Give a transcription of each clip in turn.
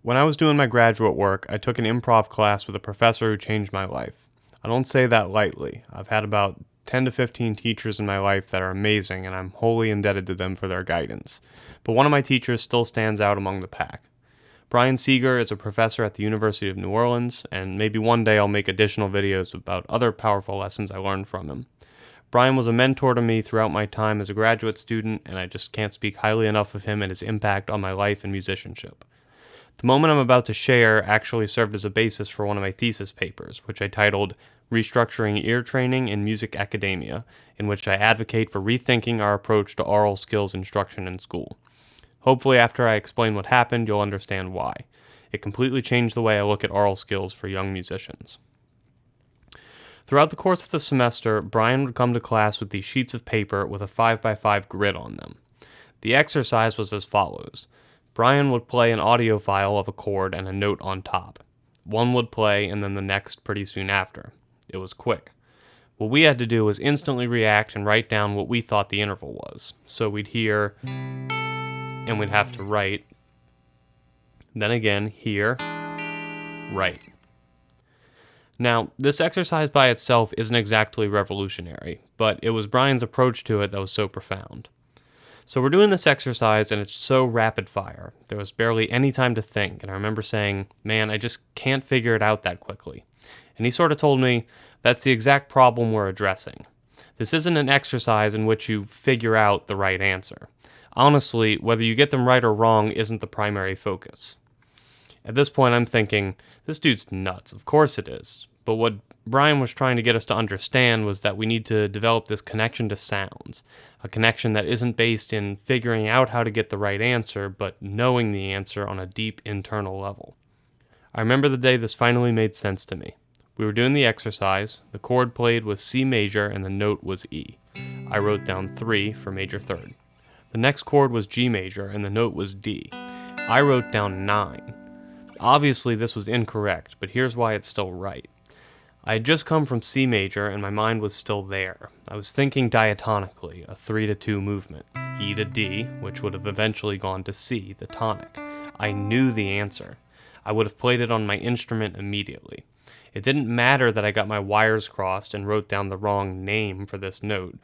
When I was doing my graduate work, I took an improv class with a professor who changed my life. I don't say that lightly. I've had about 10 to 15 teachers in my life that are amazing, and I'm wholly indebted to them for their guidance. But one of my teachers still stands out among the pack. Brian Seeger is a professor at the University of New Orleans, and maybe one day I'll make additional videos about other powerful lessons I learned from him. Brian was a mentor to me throughout my time as a graduate student, and I just can't speak highly enough of him and his impact on my life and musicianship. The moment I'm about to share actually served as a basis for one of my thesis papers, which I titled Restructuring Ear Training in Music Academia, in which I advocate for rethinking our approach to aural skills instruction in school. Hopefully after I explain what happened, you'll understand why. It completely changed the way I look at aural skills for young musicians. Throughout the course of the semester, Brian would come to class with these sheets of paper with a 5x5 grid on them. The exercise was as follows. Brian would play an audio file of a chord and a note on top. One would play and then the next pretty soon after. It was quick. What we had to do was instantly react and write down what we thought the interval was. So we'd hear, and we'd have to write. Then again, hear, write. Now, this exercise by itself isn't exactly revolutionary, but it was Brian's approach to it that was so profound. So we're doing this exercise and it's so rapid fire. There was barely any time to think, and I remember saying, man, I just can't figure it out that quickly. And he sort of told me, that's the exact problem we're addressing. This isn't an exercise in which you figure out the right answer. Honestly, whether you get them right or wrong isn't the primary focus. At this point, I'm thinking, this dude's nuts. Of course it is. But what Brian was trying to get us to understand was that we need to develop this connection to sounds, a connection that isn't based in figuring out how to get the right answer, but knowing the answer on a deep internal level. I remember the day this finally made sense to me. We were doing the exercise, the chord played was C major and the note was E. I wrote down 3 for major third. The next chord was G major and the note was D. I wrote down 9. Obviously this was incorrect, but here's why it's still right. I had just come from C major and my mind was still there. I was thinking diatonically, a 3-2 movement, E to D, which would have eventually gone to C, the tonic. I knew the answer. I would have played it on my instrument immediately. It didn't matter that I got my wires crossed and wrote down the wrong name for this note,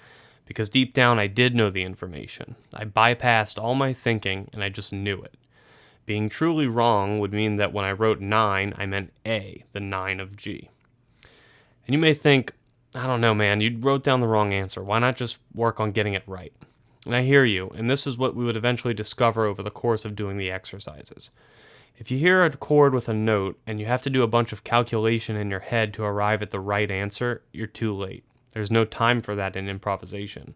because deep down I did know the information. I bypassed all my thinking and I just knew it. Being truly wrong would mean that when I wrote 9, I meant A, the 9 of G. And you may think, I don't know, man, you wrote down the wrong answer. Why not just work on getting it right? And I hear you, and this is what we would eventually discover over the course of doing the exercises. If you hear a chord with a note and you have to do a bunch of calculation in your head to arrive at the right answer, you're too late. There's no time for that in improvisation.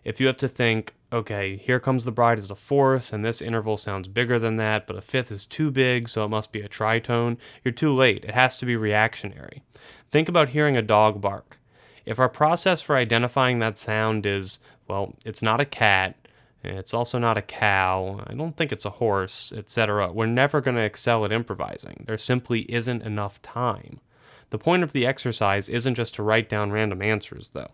If you have to think, okay, Here Comes the Bride is a fourth, and this interval sounds bigger than that, but a fifth is too big, so it must be a tritone, you're too late. It has to be reactionary. Think about hearing a dog bark. If our process for identifying that sound is, well, it's not a cat, it's also not a cow, I don't think it's a horse, etc., we're never going to excel at improvising. There simply isn't enough time. The point of the exercise isn't just to write down random answers, though.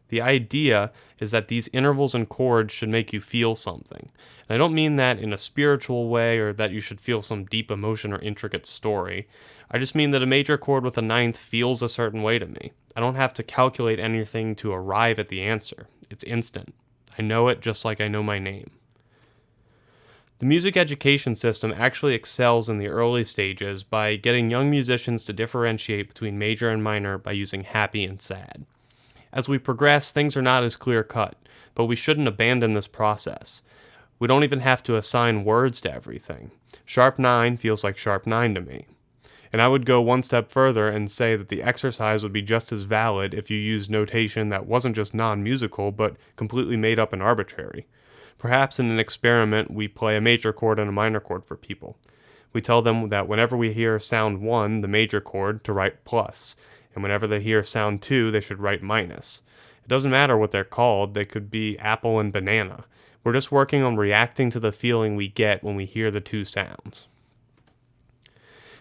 The idea is that these intervals and chords should make you feel something. And I don't mean that in a spiritual way or that you should feel some deep emotion or intricate story. I just mean that a major chord with a ninth feels a certain way to me. I don't have to calculate anything to arrive at the answer. It's instant. I know it just like I know my name. The music education system actually excels in the early stages by getting young musicians to differentiate between major and minor by using happy and sad. As we progress, things are not as clear-cut, but we shouldn't abandon this process. We don't even have to assign words to everything. Sharp 9 feels like sharp 9 to me. And I would go one step further and say that the exercise would be just as valid if you used notation that wasn't just non-musical, but completely made up and arbitrary. Perhaps in an experiment, we play a major chord and a minor chord for people. We tell them that whenever we hear sound 1, the major chord, to write plus, and whenever they hear sound 2, they should write minus. It doesn't matter what they're called, they could be apple and banana. We're just working on reacting to the feeling we get when we hear the two sounds.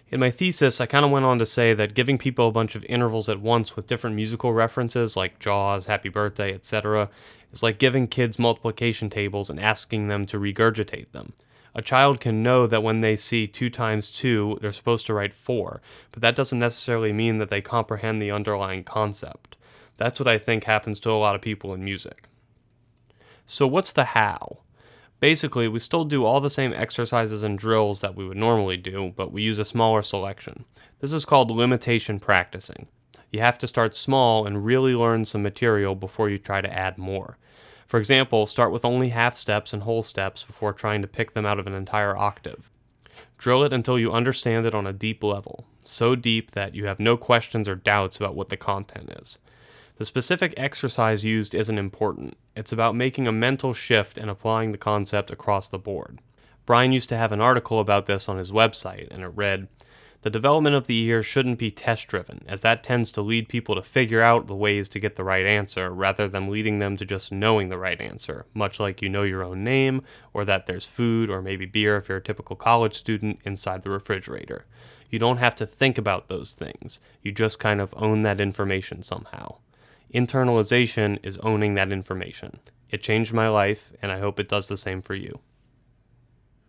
In my thesis, I kind of went on to say that giving people a bunch of intervals at once with different musical references like Jaws, Happy Birthday, etc. is like giving kids multiplication tables and asking them to regurgitate them. A child can know that when they see 2 times 2, they're supposed to write 4, but that doesn't necessarily mean that they comprehend the underlying concept. That's what I think happens to a lot of people in music. So what's the how? Basically, we still do all the same exercises and drills that we would normally do, but we use a smaller selection. This is called limitation practicing. You have to start small and really learn some material before you try to add more. For example, start with only half steps and whole steps before trying to pick them out of an entire octave. Drill it until you understand it on a deep level, so deep that you have no questions or doubts about what the content is. The specific exercise used isn't important. It's about making a mental shift and applying the concept across the board. Brian used to have an article about this on his website, and it read, "The development of the ear shouldn't be test-driven, as that tends to lead people to figure out the ways to get the right answer, rather than leading them to just knowing the right answer, much like you know your own name, or that there's food, or maybe beer if you're a typical college student, inside the refrigerator. You don't have to think about those things. You just kind of own that information somehow." Internalization is owning that information. It changed my life, and I hope it does the same for you.